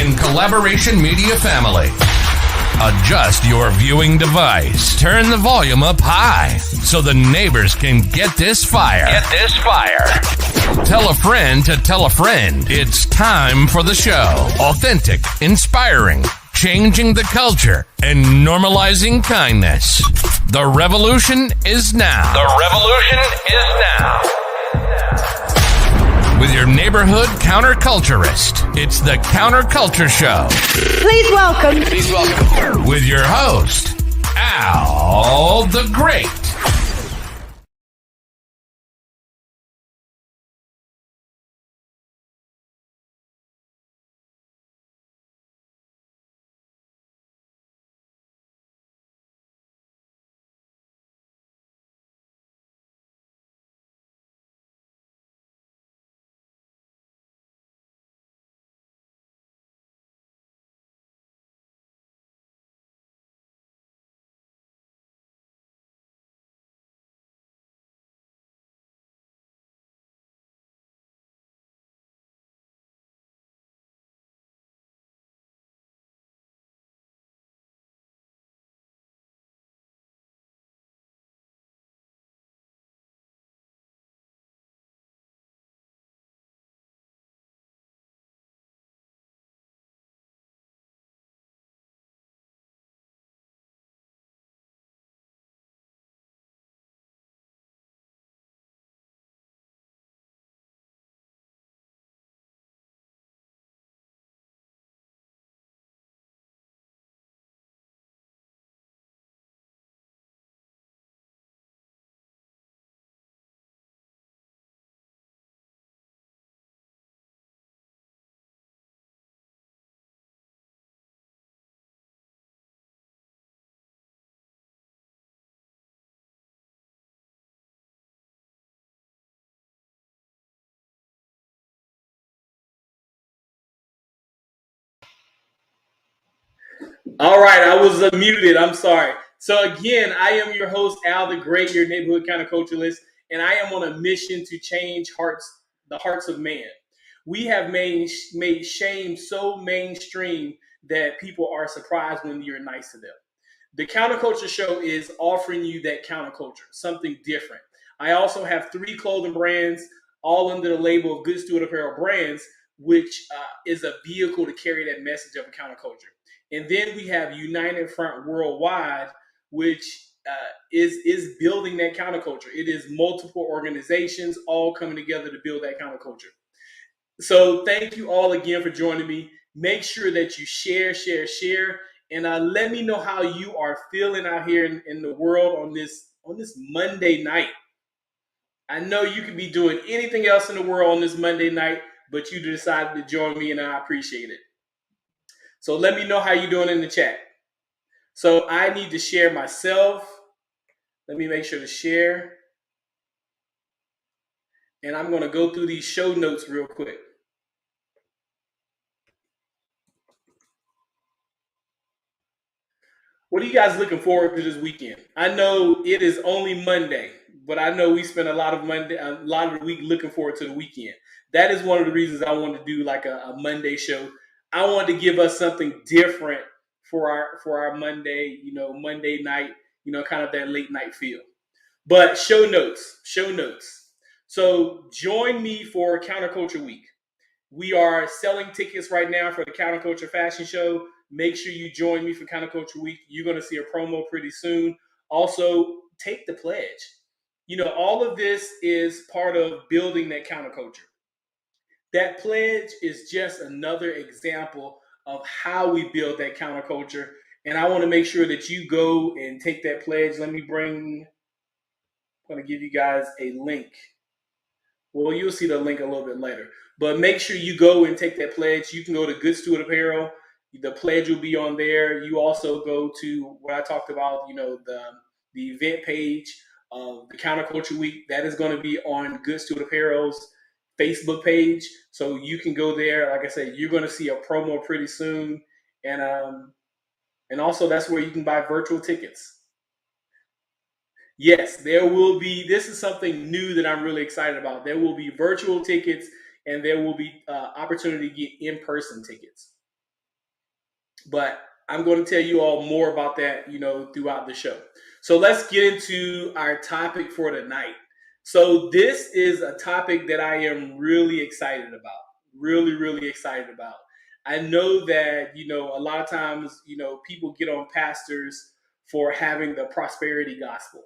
and Collaboration Media family. Adjust your viewing device. Turn the volume up high so the neighbors can get this fire. Tell a friend to tell a friend. It's time for the show. Authentic, inspiring, changing the culture, and normalizing kindness. The revolution is now. With your neighborhood counterculturist, it's the Counterculture Show. Please welcome. With your host, Al the Great. All right, I was muted. I'm sorry. So again, I am your host, Al the Great, your neighborhood counterculturalist, and I am on a mission to change the hearts of man. We have made shame so mainstream that people are surprised when you're nice to them. The Counterculture Show is offering you that counterculture, something different. I also have 3 clothing brands, all under the label of Good Steward Apparel Brands, which is a vehicle to carry that message of a counterculture. And then we have United Front Worldwide, which is building that counterculture. It is multiple organizations all coming together to build that counterculture. So thank you all again for joining me. Make sure that you share, and let me know how you are feeling out here in the world on this Monday night. I know you could be doing anything else in the world on this Monday night, but you decided to join me, and I appreciate it. So let me know how you're doing in the chat. So I need to share myself. Let me make sure to share. And I'm going to go through these show notes real quick. What are you guys looking forward to this weekend? I know it is only Monday, but I know we spend a lot of the week looking forward to the weekend. That is one of the reasons I wanted to do like a Monday show. I wanted to give us something different for our Monday, Monday night, kind of that late night feel. But show notes. So join me for Counterculture Week. We are selling tickets right now for the Counterculture Fashion Show. Make sure you join me for Counterculture Week. You're going to see a promo pretty soon. Also, take the pledge. All of this is part of building that counterculture. That pledge is just another example of how we build that counterculture. And I want to make sure that you go and take that pledge. I'm going to give you guys a link. Well, you'll see the link a little bit later. But make sure you go and take that pledge. You can go to Good Steward Apparel. The pledge will be on there. You also go to what I talked about, the event page of the Counterculture Week. That is going to be on Good Steward Apparel's Facebook page. So you can go there. Like I said, you're going to see a promo pretty soon. And also that's where you can buy virtual tickets. Yes, there will be. This is something new that I'm really excited about. There will be virtual tickets, and there will be opportunity to get in-person tickets. But I'm going to tell you all more about that, throughout the show. So let's get into our topic for tonight. So this is a topic that I am really excited about. Really, really excited about. I know that, a lot of times, people get on pastors for having the prosperity gospel.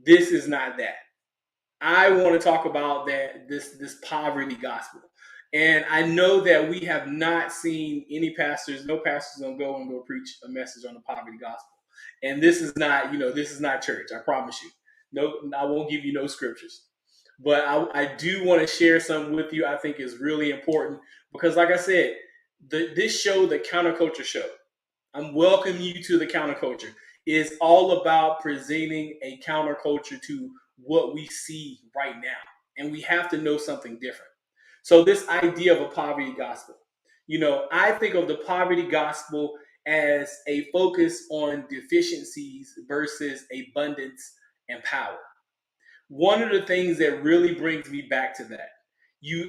This is not that. I want to talk about this poverty gospel. And I know that we have not seen any pastors, no pastors gonna go preach a message on the poverty gospel. And this is not, this is not church, I promise you. No, I won't give you no scriptures. But I do want to share something with you I think is really important because like I said, this show, the Counterculture Show, I'm welcoming you to the counterculture. It's all about presenting a counterculture to what we see right now. And we have to know something different. So this idea of a poverty gospel, I think of the poverty gospel as a focus on deficiencies versus abundance and power. One of the things that really brings me back to that,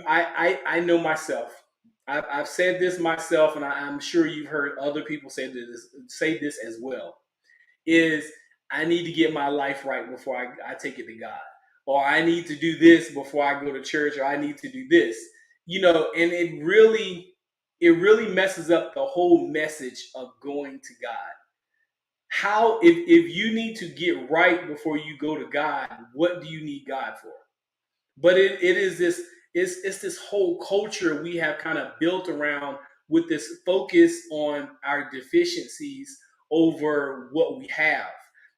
I know myself. I've said this myself, and I'm sure you've heard other people say this as well. Is I need to get my life right before I take it to God, or I need to do this before I go to church, or I need to do this, and it really messes up the whole message of going to God. How if you need to get right before you go to God, what do you need God for? But it is this it's this whole culture we have kind of built around with this focus on our deficiencies over what we have,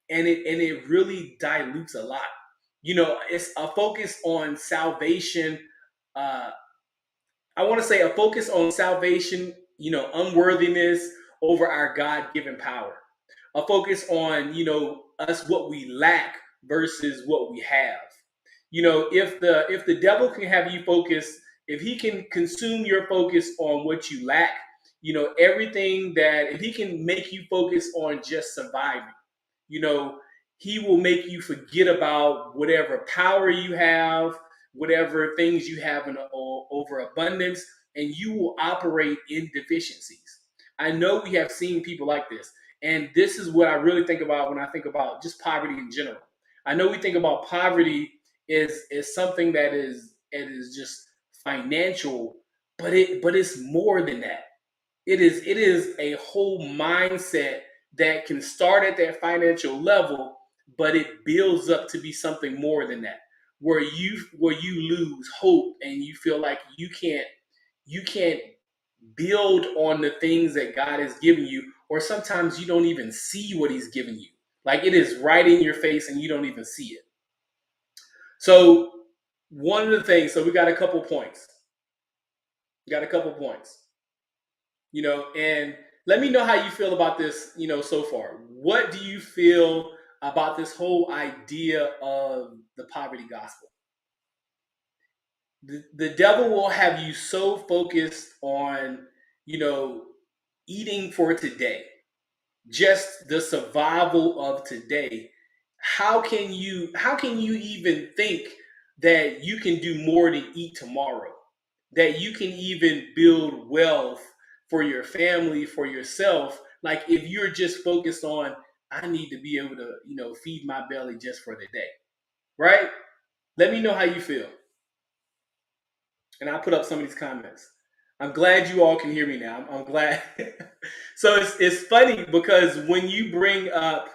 and it really dilutes a lot. It's a focus on salvation. uh I want to say a focus on salvation, unworthiness over our God-given power. A focus on, us what we lack versus what we have. If the devil can have you focus, if he can consume your focus on what you lack, everything that if he can make you focus on just surviving, you know, he will make you forget about whatever power you have, whatever things you have in overabundance, and you will operate in deficiencies. I know we have seen people like this, and this is what I really think about when I think about just poverty in general. I know we think about poverty is something that is just financial, but it's more than that. It is a whole mindset that can start at that financial level, but it builds up to be something more than that, where you lose hope and you feel like you can't build on the things that God has given you, or sometimes you don't even see what He's given you. Like it is right in your face and you don't even see it. So one of the things, so we got a couple points. We got a couple points. And let me know how you feel about this, so far. What do you feel about this whole idea of the poverty gospel? The devil will have you so focused on, you know, eating for today, just the survival of today. How can you even think that you can do more than eat tomorrow? That you can even build wealth for your family, for yourself. Like if you're just focused on, I need to be able to, feed my belly just for the day, right? Let me know how you feel. And I'll put up some of these comments. I'm glad you all can hear me now. I'm glad. So it's funny because when you bring up,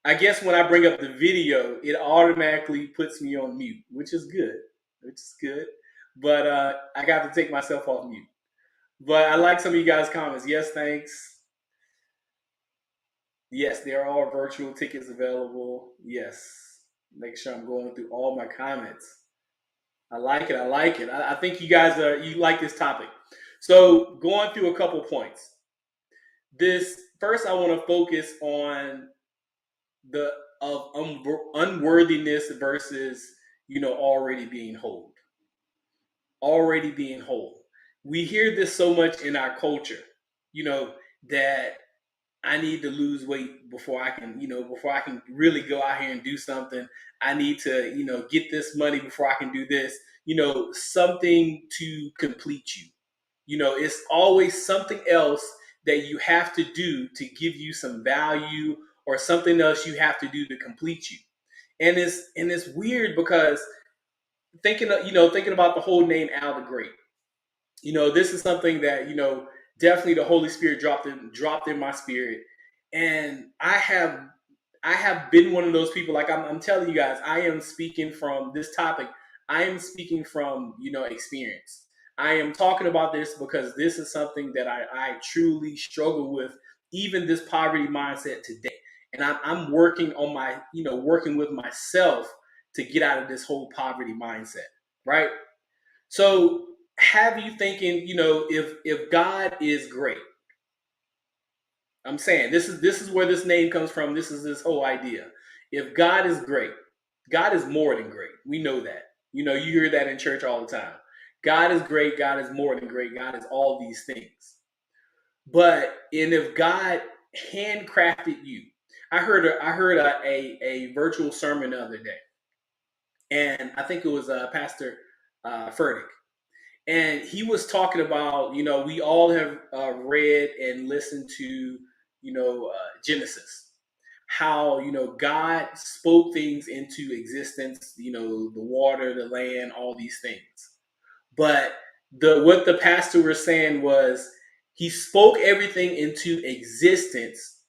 I guess when I bring up the video, it automatically puts me on mute, which is good. Which is good. But I got to take myself off mute. But I like some of you guys' comments. Yes, thanks. Yes, there are virtual tickets available. Yes. Make sure I'm going through all my comments. I like it. I like it. I think you like this topic. So going through a couple points. This first, I want to focus on the of unworthiness versus already being whole. Already being whole. We hear this so much in our culture, that I need to lose weight before I can really go out here and do something. I need to, get this money before I can do this, something to complete you. It's always something else that you have to do to give you some value, or something else you have to do to complete you. And it's weird because thinking about the whole name Al the Great. This is something that definitely the Holy Spirit dropped in my spirit, and I have been one of those people. Like I'm telling you guys, I am speaking from this topic. I am speaking from experience. I am talking about this because this is something that I truly struggle with, even this poverty mindset today. And I'm working on working with myself to get out of this whole poverty mindset, right? So have you thinking, if God is great, I'm saying this is where this name comes from. This is this whole idea. If God is great, God is more than great. We know that. You hear that in church all the time. God is great. God is more than great. God is all these things. And if God handcrafted you, I heard a virtual sermon the other day, and I think it was Pastor Furtick. And he was talking about, we all have read and listened to, Genesis, how, God spoke things into existence, the water, the land, all these things. But what the pastor was saying was he spoke everything into existence,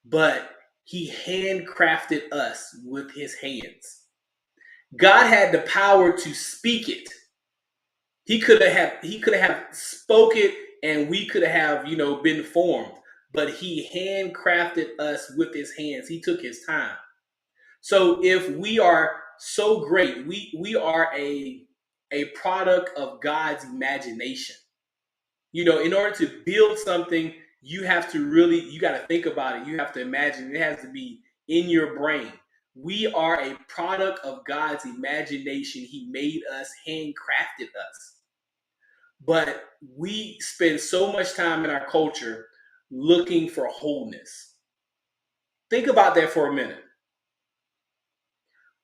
but he handcrafted us with his hands. God had the power to speak it. He could have spoke it, and we could have been formed, but he handcrafted us with his hands. He took his time. So if we are so great, we are a product of God's imagination. In order to build something, you got to think about it. You have to imagine. It has to be in your brain. We are a product of God's imagination. He made us, handcrafted us. But we spend so much time in our culture looking for wholeness. Think about that for a minute.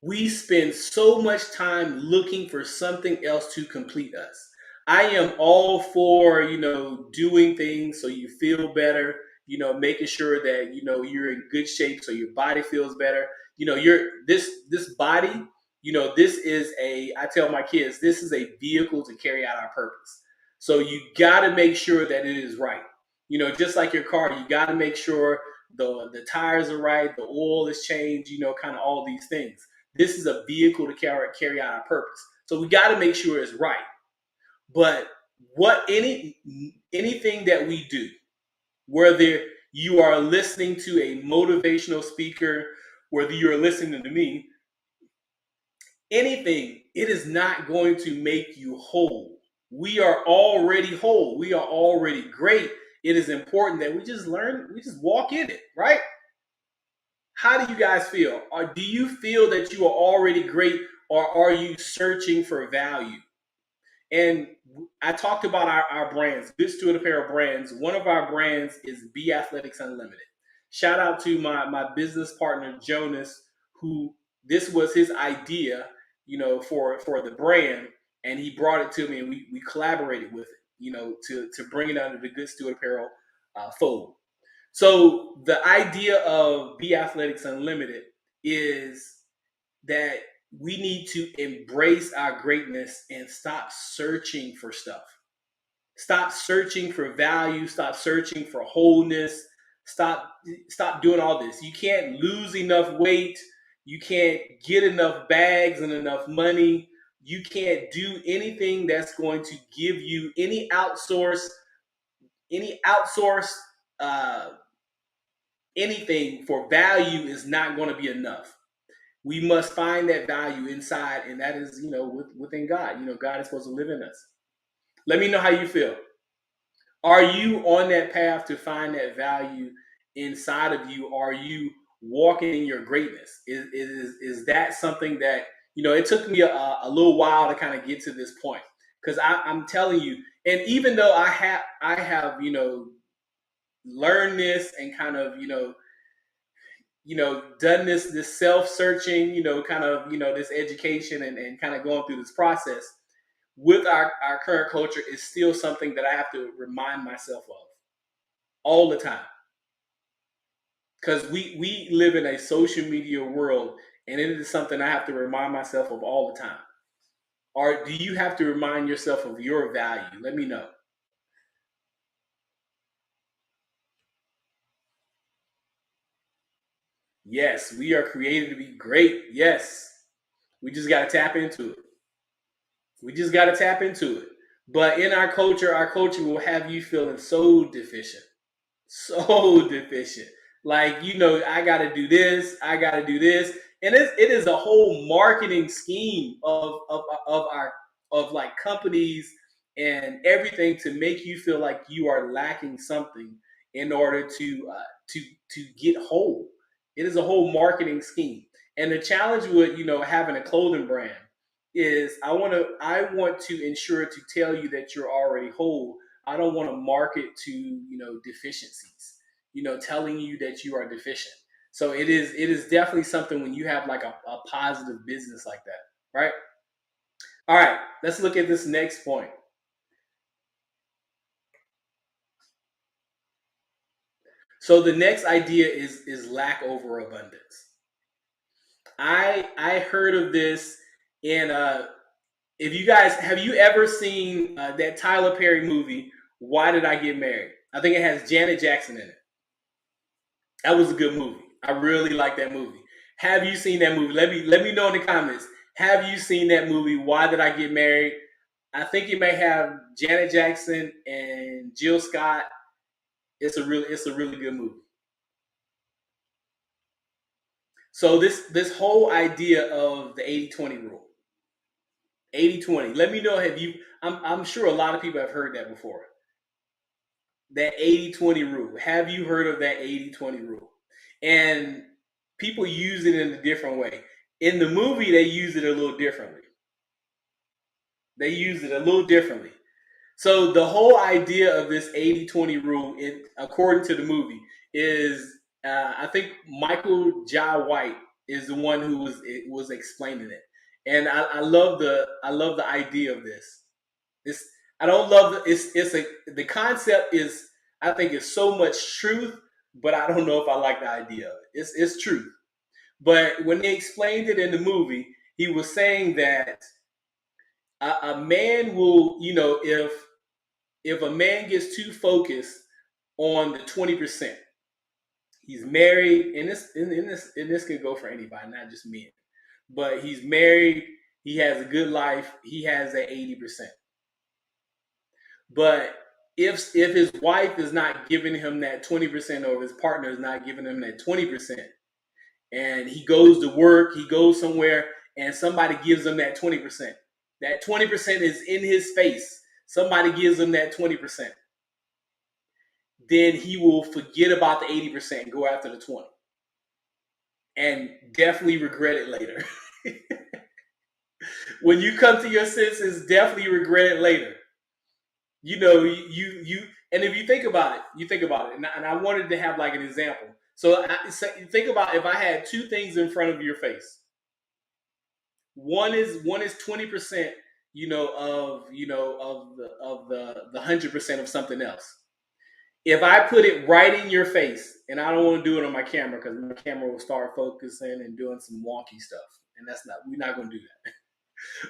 We spend so much time looking for something else to complete us. I am all for, doing things so you feel better, making sure that, you're in good shape so your body feels better. This body, this is I tell my kids, this is a vehicle to carry out our purpose. So you got to make sure that it is right. Just like your car, you got to make sure the tires are right, the oil is changed, kind of all these things. This is a vehicle to carry out our purpose. So we got to make sure it's right. But anything that we do, whether you are listening to a motivational speaker, whether you're listening to me, anything, it is not going to make you whole. We are already whole. We are already great. It is important that we just walk in it, right? How do you guys feel? Or do you feel that you are already great, or are you searching for value? And I talked about our brands, Good Steward Apparel brands. One of our brands is Be Athletics Unlimited. Shout out to my business partner, Jonas, who this was his idea, for the brand. And he brought it to me, and we collaborated with it, to bring it under the Good Steward Apparel fold. So the idea of Be Athletics Unlimited is that we need to embrace our greatness and stop searching for stuff. Stop searching for value. Stop searching for wholeness. Stop doing all this. You can't lose enough weight. You can't get enough bags and enough money. You can't do anything that's going to give you any outsource uh, anything for value is not going to be enough. We must find that value inside, and that is, within God. God is supposed to live in us. Let me know how you feel. Are you on that path to find that value inside of you? Are you walking in your greatness? Is that something that, it took me a little while to kind of get to this point, because I'm telling you, and even though I have learned this and kind of, done this self-searching, kind of, this education and kind of going through this process with our current culture, is still something that I have to remind myself of. all the time. Because we live in a social media world, and it is something I have to remind myself of all the time. Or do you have to remind yourself of your value? Let me know. Yes, we are created to be great. Yes. We just got to tap into it. We just got to tap into it. But in our culture will have you feeling so deficient. So deficient. Like, I got to do this, I got to do this. And it is a whole marketing scheme of like companies and everything to make you feel like you are lacking something in order to get whole. It is a whole marketing scheme. And the challenge with, having a clothing brand is I want to ensure to tell you that you're already whole. I don't want to market to, deficiencies, telling you that you are deficient. So it is definitely something when you have like a positive business like that, right? All right, let's look at this next point. So the next idea is lack over abundance. I heard of this in if you guys have you ever seen that Tyler Perry movie, Why Did I Get Married? I think it has Janet Jackson in it. That was a good movie. I really like that movie. Have you seen that movie? Let me know in the comments. Have you seen that movie? Why Did I Get Married? I think it may have Janet Jackson and Jill Scott. It's a really good movie. So this whole idea of the 80-20 rule. 80-20. Let me know, have you I'm sure a lot of people have heard that before. That 80-20 rule. Have you heard of that 80-20 rule? And people use it in a different way. In the movie, they use it a little differently. They use it a little differently. So the whole idea of this 80-20 rule, according to the movie, is I think Michael Jai White is the one who was explaining it, and I love the idea of this. This I don't love the concept is, I think, is so much truth, but I don't know if I like the idea of it. It's truth, but when they explained it in the movie, he was saying that a man will, if a man gets too focused on the 20%, he's married, and this could go for anybody, not just men. But he's married, he has a good life, he has that 80%. But if his wife is not giving him that 20%, or his partner is not giving him that 20%, and he goes to work, he goes somewhere, and somebody gives him that 20%. That 20% is in his face. Somebody gives him that 20%. Then he will forget about the 80% and go after the 20. And definitely regret it later. When you come to your senses, definitely regret it later. And if you think about it, and I wanted to have like an example. So think about if I had two things in front of your face. One is 20%, of the 100% of something else. If I put it right in your face, and I don't want to do it on my camera because my camera will start focusing and doing some wonky stuff, and we're not going to do that.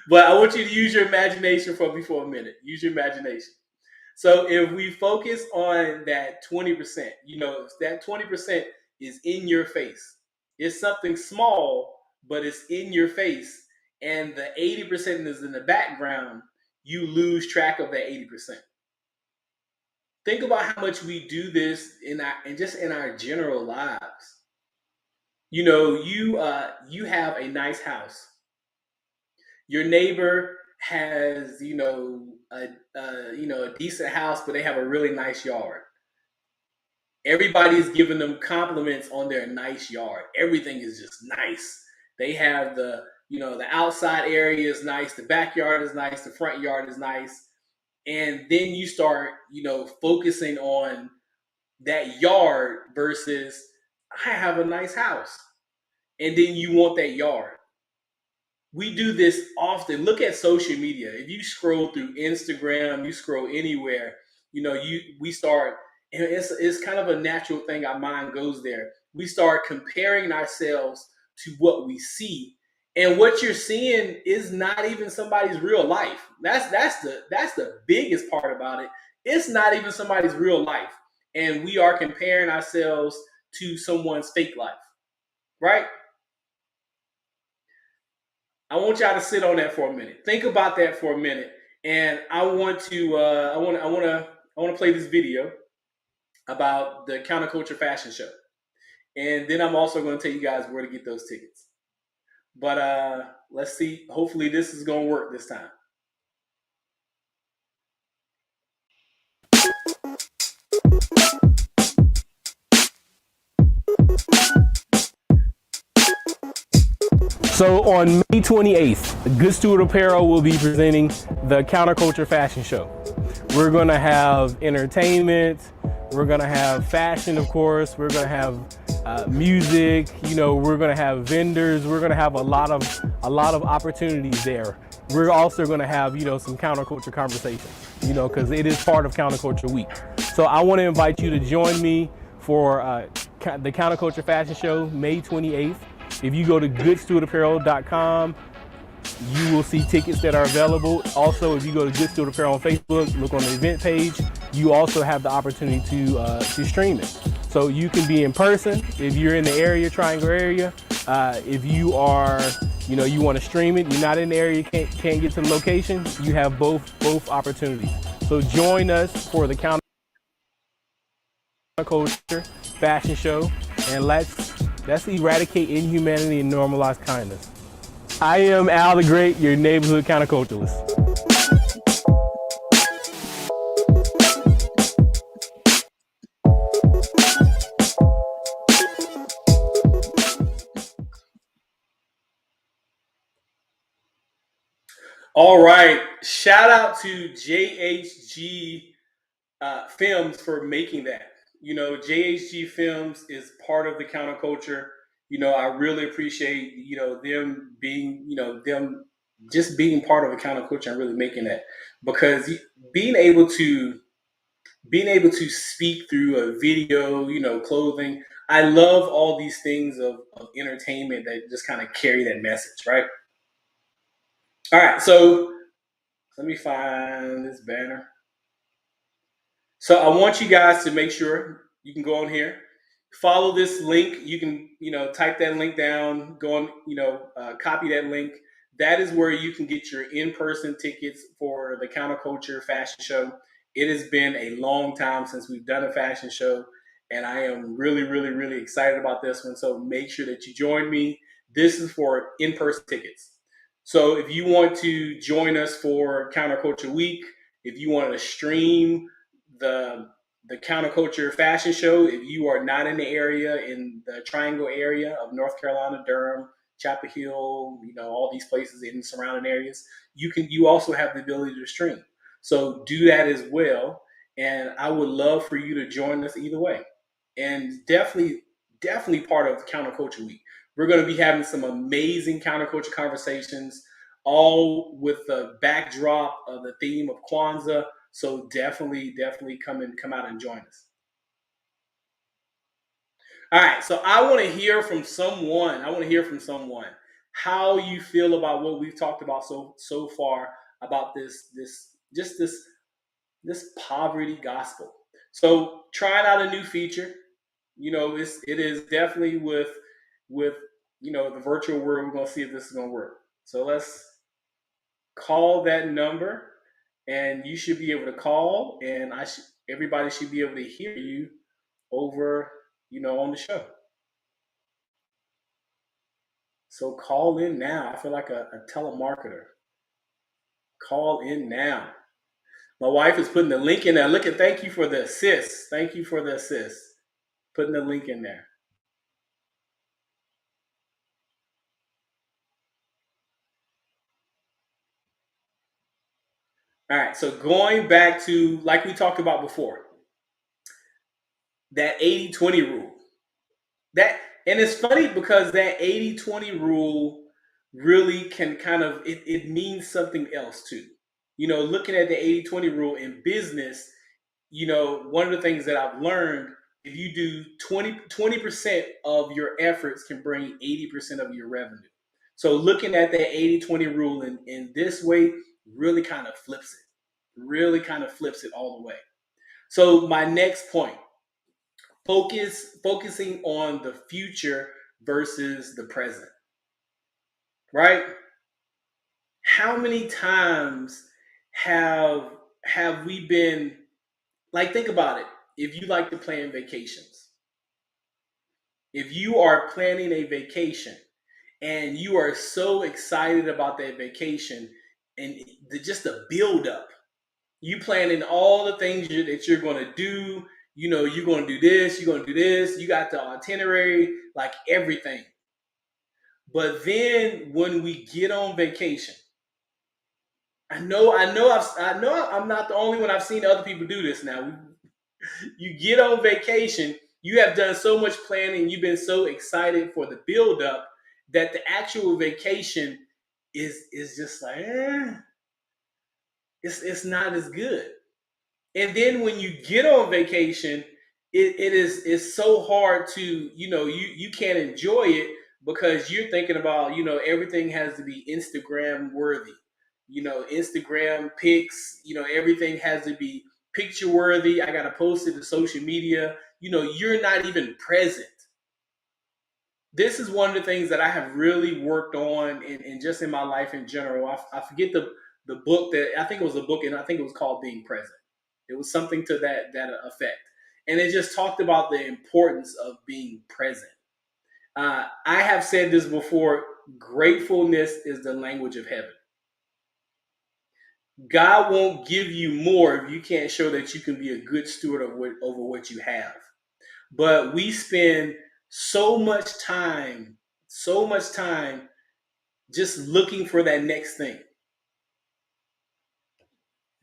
But I want you to use your imagination for a minute. Use your imagination. So if we focus on that 20%, if that 20% is in your face. It's something small, but it's in your face, and the 80% is in the background. You lose track of that 80%. Think about how much we do this in our general lives. You have a nice house. Your neighbor has a decent house, but they have a really nice yard. Everybody's giving them compliments on their nice yard. Everything is just nice. They have the outside area is nice, the backyard is nice, the front yard is nice, and then you start focusing on that yard versus, I have a nice house, and then you want that yard. We do this often. Look at social media. If you scroll through Instagram, you scroll anywhere, we start, And it's kind of a natural thing. Our mind goes there. We start comparing ourselves to what we see, and what you're seeing is not even somebody's real life. That's the biggest part about it. It's not even somebody's real life, and we are comparing ourselves to someone's fake life, right? I want y'all to sit on that for a minute. Think about that for a minute, and I want to play this video about the Counterculture Fashion Show, and then I'm also going to tell you guys where to get those tickets. But let's see. Hopefully, this is going to work this time. So on May 28th, Good Steward Apparel will be presenting the Counterculture Fashion Show. We're going to have entertainment. We're going to have fashion, of course. We're going to have music. We're going to have vendors. We're going to have a lot of opportunities there. We're also going to have some counterculture conversations. Because it is part of Counterculture Week. So I want to invite you to join me for the Counterculture Fashion Show, May 28th. If you go to goodstewardapparel.com, you will see tickets that are available. Also, if you go to Good Steward Apparel on Facebook, look on the event page, you also have the opportunity to stream it. So you can be in person if you're in the area, Triangle area. If you are, you want to stream it, you're not in the area, can't get to the location, you have both opportunities. So join us for the Counterculture Fashion Show, and let's eradicate inhumanity and normalize kindness. I am Al the Great, your neighborhood counterculturalist. All right, shout out to JHG Films for making that. JHG Films is part of the counterculture. I really appreciate them being them just being part of the counterculture and really making that, because being able to speak through a video, clothing. I love all these things of entertainment that just kind of carry that message, right? All right, so let me find this banner. So I want you guys to make sure you can go on here, follow this link. You can, type that link down, go on, copy that link. That is where you can get your in-person tickets for the Counterculture Fashion Show. It has been a long time since we've done a fashion show, and I am really, really, really excited about this one. So make sure that you join me. This is for in-person tickets. So if you want to join us for Counterculture Week, if you want to stream the Counterculture Fashion Show, if you are not in the area, in the Triangle area of North Carolina, Durham, Chapel Hill, all these places in the surrounding areas, you also have the ability to stream. So do that as well, and I would love for you to join us either way. And definitely part of Counterculture Week. We're going to be having some amazing counterculture conversations, all with the backdrop of the theme of Kwanzaa. So definitely come out and join us. All right, so I want to hear from someone. How you feel about what we've talked about so far about this poverty gospel. So trying out a new feature. It is definitely with the virtual world. We're gonna see if this is gonna work. So let's call that number, and you should be able to call, and everybody should be able to hear you over on the show. So call in now. I feel like a telemarketer. Call in now. My wife is putting the link in there. Thank you for the assist. Putting the link in there. All right, so going back to, like we talked about before, that 80-20 rule. And it's funny because that 80-20 rule really can kind of, it means something else too. Looking at the 80-20 rule in business, one of the things that I've learned, if you do 20% of your efforts can bring 80% of your revenue. So looking at that 80-20 rule in this way really kind of flips it. Really kind of flips it all the way. So my next point, focusing on the future versus the present. Right? How many times have we been, like, think about it. If you like to plan vacations, if you are planning a vacation and you are so excited about that vacation and just the build up, you planning all the things that you're going to do, you're going to do this, you're going to do this, you got the itinerary, like everything. But then when we get on vacation, I know I'm not the only one. I've seen other people do this now. You get on vacation, you have done so much planning, you've been so excited for the build up that the actual vacation is just like, it's not as good. And then when you get on vacation, it's so hard to, you can't enjoy it because you're thinking about, everything has to be Instagram worthy. Instagram pics, everything has to be picture worthy. I got to post it to social media. You're not even present. This is one of the things that I have really worked on in just in my life in general. I forget the book that, I think it was a book, and I think it was called Being Present. It was something to that effect. And it just talked about the importance of being present. I have said this before, gratefulness is the language of heaven. God won't give you more if you can't show that you can be a good steward over what you have. But we spend so much time just looking for that next thing.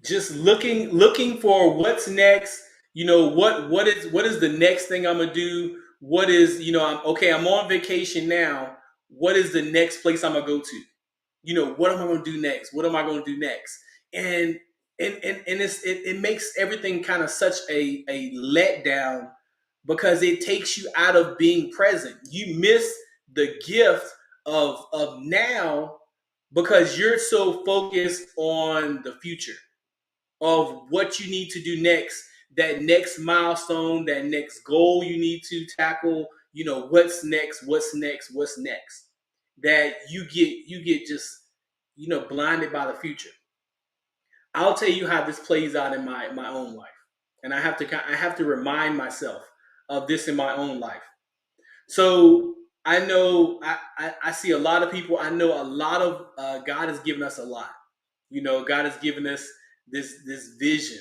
Just looking for what's next. What is the next thing I'm gonna do? What is, I'm on vacation now. What is the next place I'm gonna go to? What am I gonna do next? What am I gonna do next? And it makes everything kind of such a letdown because it takes you out of being present. You miss the gift of now because you're so focused on the future of what you need to do next, that next milestone, that next goal you need to tackle. What's next, that you get just blinded by the future. I'll tell you how this plays out in my own life, and I have to remind myself of this in my own life. So I know I see a lot of people. I know a lot of God has given us a lot. God has given us this vision.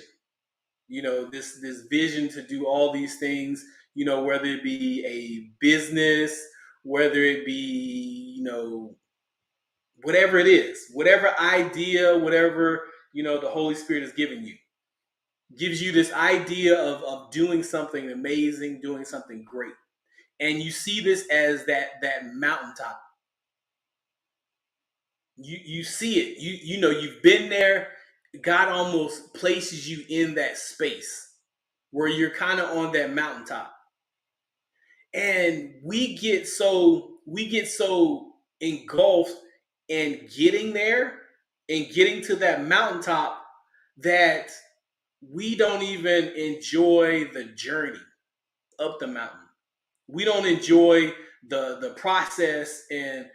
This vision to do all these things. Whether it be a business, whether it be whatever it is, whatever idea, whatever the Holy Spirit has given you, gives you this idea of doing something amazing, doing something great, and you see this as that mountaintop. You see it. You've been there. God almost places you in that space where you're kind of on that mountaintop, and we get so engulfed in getting there and getting to that mountaintop that we don't even enjoy the journey up the mountain. We don't enjoy the process and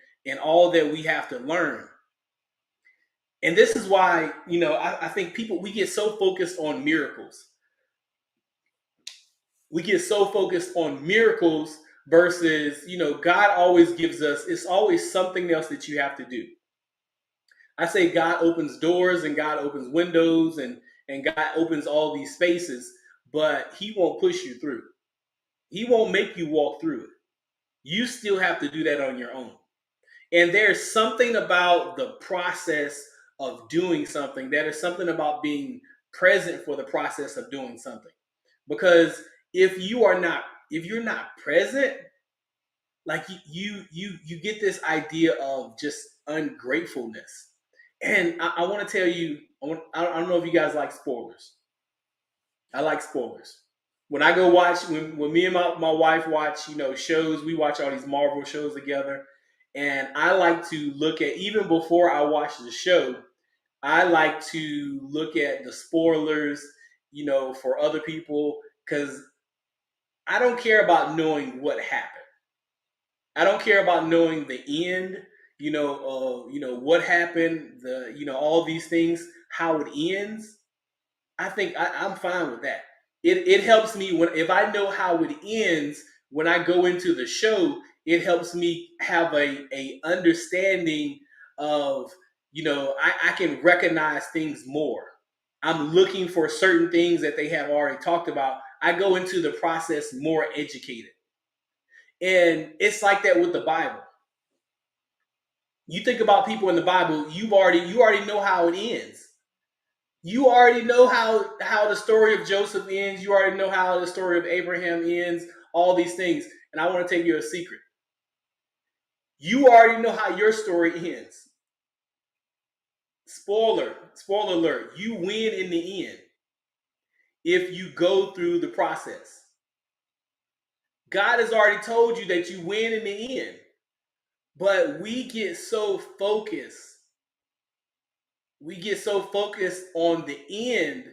all that we have to learn. And this is why, I think people, we get so focused on miracles. We get so focused on miracles versus, God always gives us, it's always something else that you have to do. I say God opens doors and God opens windows and God opens all these spaces, but he won't push you through. He won't make you walk through it. You still have to do that on your own. And there's something about the process of doing something. That is something about being present for the process of doing something. Because if you're not present, like you get this idea of just ungratefulness. And I want to tell you, I don't know if you guys like spoilers. I like spoilers. When I go watch, when me and my wife watch, shows, we watch all these Marvel shows together. And I like to look at, even before I watch the show, I like to look at the spoilers, for other people, because I don't care about knowing what happened. I don't care about knowing the end, what happened, all these things, how it ends. I think I'm fine with that. It helps me when, if I know how it ends, when I go into the show, it helps me have a understanding of, I can recognize things more. I'm looking for certain things that they have already talked about. I go into the process more educated. And it's like that with the Bible. You think about people in the Bible, you already know how it ends. You already know how the story of Joseph ends. You already know how the story of Abraham ends. All these things. And I want to tell you a secret. You already know how your story ends. Spoiler alert. You win in the end if you go through the process. God has already told you that you win in the end. But we get so focused. We get so focused on the end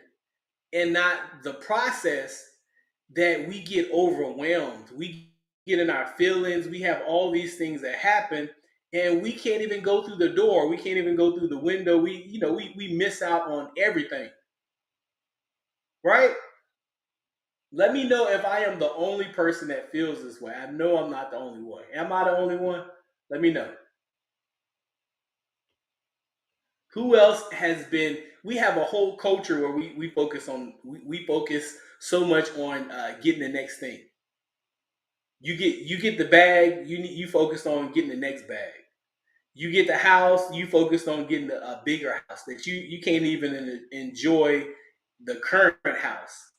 and not the process that we get overwhelmed. We get in our feelings. We have all these things that happen, and we can't even go through the door. We can't even go through the window. We miss out on everything. Right? Let me know if I am the only person that feels this way. I know I'm not the only one. Am I the only one? Let me know. Who else has been? We have a whole culture where we focus on, we focus so much on getting the next thing. You get the bag, you focus on getting the next bag. You get the house, you focused on getting a bigger house that you can't even enjoy the current house.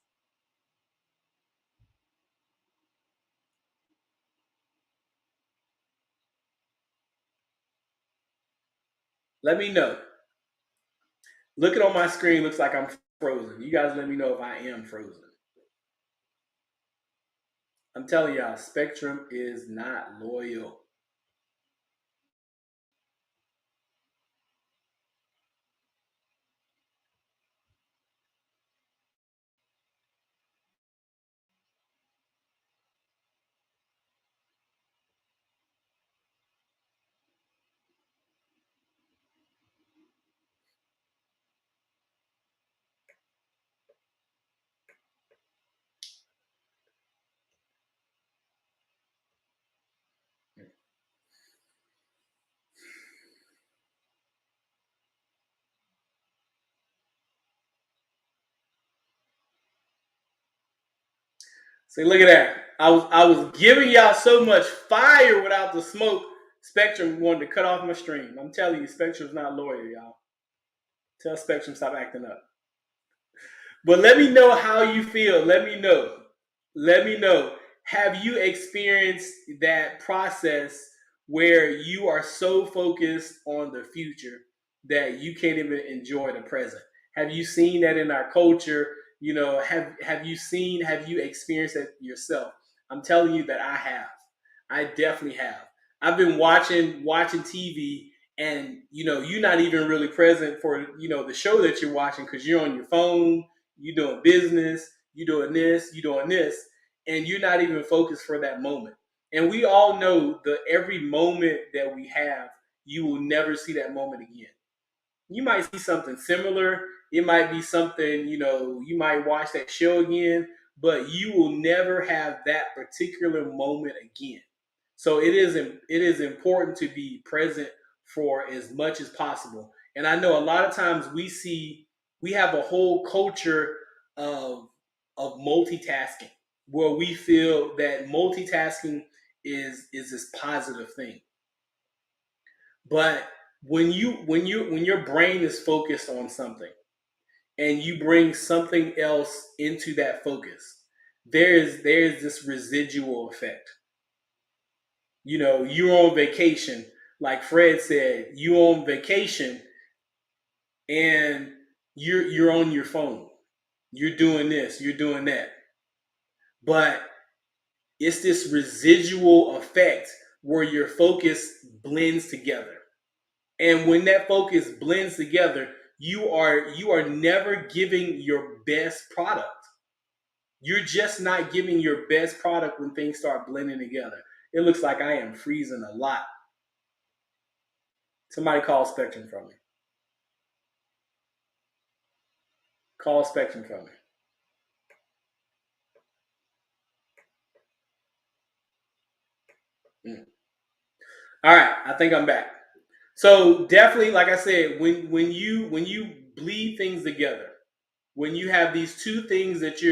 Let me know. Looking on my screen looks like I'm frozen. You guys let me know if I am frozen. I'm telling y'all, Spectrum is not loyal. See, look at that. I was giving y'all so much fire without the smoke. Spectrum wanted to cut off my stream. I'm telling you, Spectrum's not loyal, y'all. Tell Spectrum stop acting up. But let me know how you feel. Let me know. Let me know. Have you experienced that process where you are so focused on the future that you can't even enjoy the present? Have you seen that in our culture? Have you experienced that yourself? I'm telling you that I have. I definitely have. I've been watching TV, and you're not even really present for the show that you're watching, because you're on your phone, you're doing business, you're doing this, and you're not even focused for that moment. And we all know that every moment that we have, you will never see that moment again. You might see something similar. It might be something, you might watch that show again, but you will never have that particular moment again. So it is important to be present for as much as possible. And I know a lot of times we have a whole culture of multitasking, where we feel that multitasking is this positive thing. But when your brain is focused on something, and you bring something else into that focus, there's this residual effect. You're on vacation, like Fred said, you on vacation, and you're on your phone. You're doing this, you're doing that. But it's this residual effect where your focus blends together. And when that focus blends together, you are never giving your best product. You're just not giving your best product when things start blending together. It looks like I am freezing a lot. Somebody call Spectrum from me. Call Spectrum from me. All right, I think I'm back. So definitely, like I said, when you bleed things together, when you have these two things that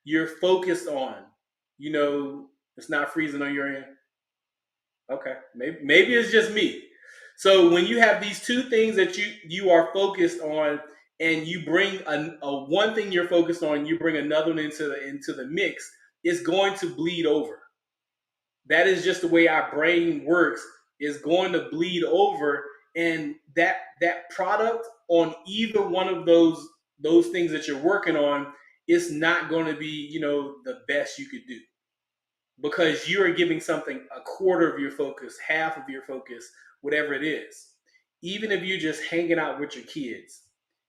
you're focused on, you know, it's not freezing on your end. Okay, maybe it's just me. So when you have these two things that you are focused on, and you bring a one thing you're focused on, you bring another one into the mix, it's going to bleed over. That is just the way our brain works. Is going to bleed over, and that product on either one of those things that you're working on, it's not going to be, the best you could do, because you are giving something a quarter of your focus, half of your focus, whatever it is. Even if you're just hanging out with your kids,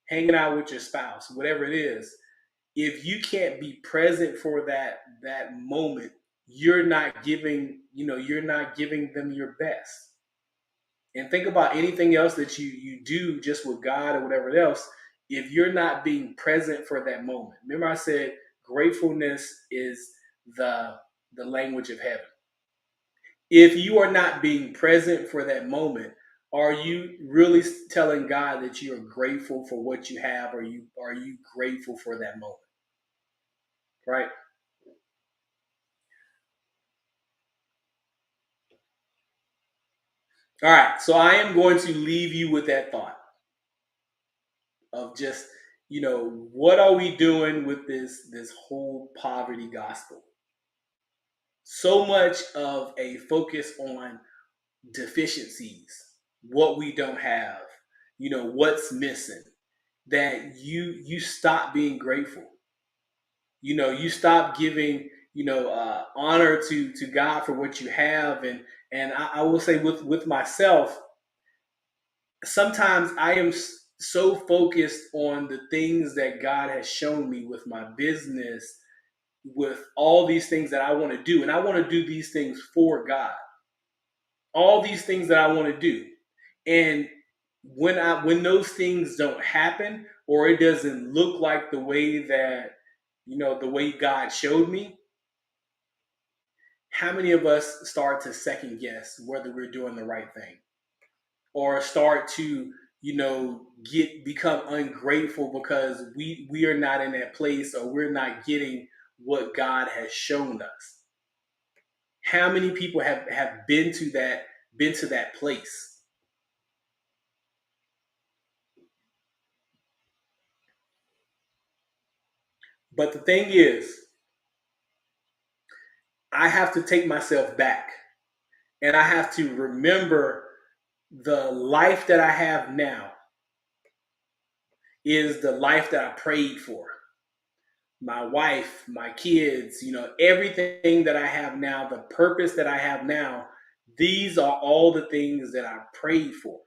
hanging out with your spouse, whatever it is, if you can't be present for that moment, you're not giving them your best. And think about anything else that you do just with God or whatever else. If you're not being present for that moment, remember I said gratefulness is the language of heaven. If you are not being present for that moment, are you really telling God that you are grateful for what you have? Or are you grateful for that moment? Right? All right. So I am going to leave you with that thought of just, what are we doing with this whole poverty gospel? So much of a focus on deficiencies, what we don't have, what's missing, that you stop being grateful. You stop giving, honor to God for what you have. And I will say with myself, sometimes I am so focused on the things that God has shown me with my business, with all these things that I want to do, and I want to do these things for God. All these things that I want to do, and when those things don't happen, or it doesn't look like the way that, the way God showed me, how many of us start to second guess whether we're doing the right thing, or start to, get become ungrateful because we are not in that place, or we're not getting what God has shown us? How many people have been to that place? But the thing is, I have to take myself back, and I have to remember the life that I have now is the life that I prayed for. My wife, my kids, everything that I have now, the purpose that I have now, these are all the things that I prayed for.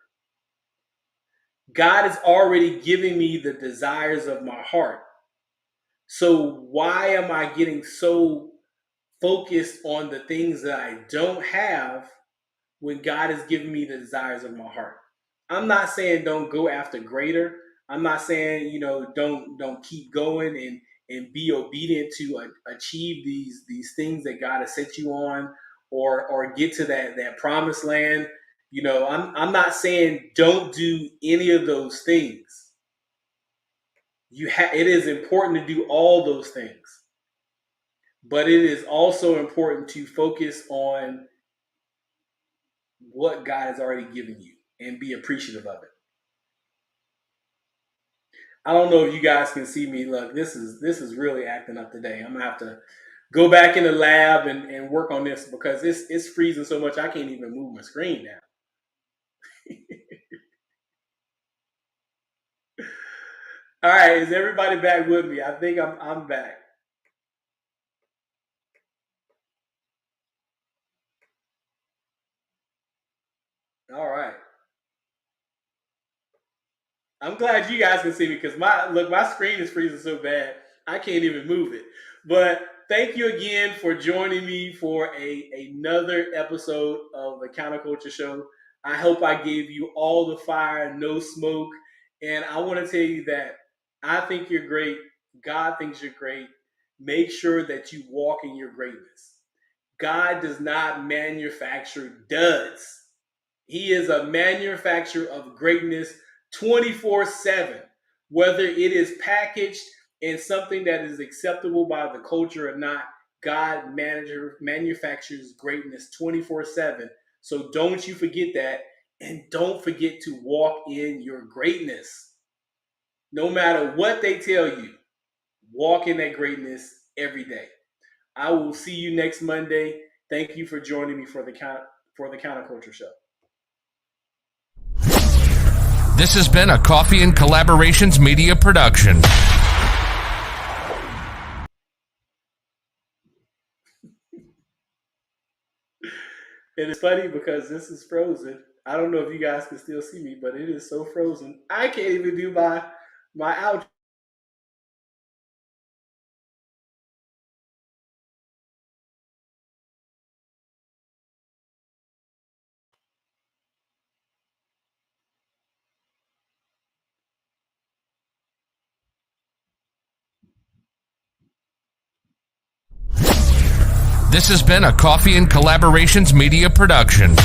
God is already giving me the desires of my heart. So why am I getting so focused on the things that I don't have when God has given me the desires of my heart? I'm not saying don't go after greater. I'm not saying, don't keep going and be obedient to achieve these things that God has set you on, or get to that promised land. I'm not saying don't do any of those things. It is important to do all those things, but it is also important to focus on what God has already given you and be appreciative of it. I don't know if you guys can see me. Look, this is really acting up today. I'm gonna have to go back in the lab and work on this, because it's freezing so much I can't even move my screen now. All right, is everybody back with me? I think I'm back. All right. I'm glad you guys can see me because my screen is freezing so bad I can't even move it. But thank you again for joining me for another episode of the Counterculture Show. I hope I gave you all the fire, no smoke, and I want to tell you that I think you're great. God thinks you're great. Make sure that you walk in your greatness. God does not manufacture duds. He is a manufacturer of greatness 24/7. Whether it is packaged in something that is acceptable by the culture or not, God manufactures greatness 24/7. So don't you forget that. And don't forget to walk in your greatness. No matter what they tell you, walk in that greatness every day. I will see you next Monday. Thank you for joining me for the Counterculture Show. This has been a Coffee and Collaborations media production. It is funny because this is frozen. I don't know if you guys can still see me, but it is so frozen. I can't even do my outro. This has been a Coffee and Collaborations media production.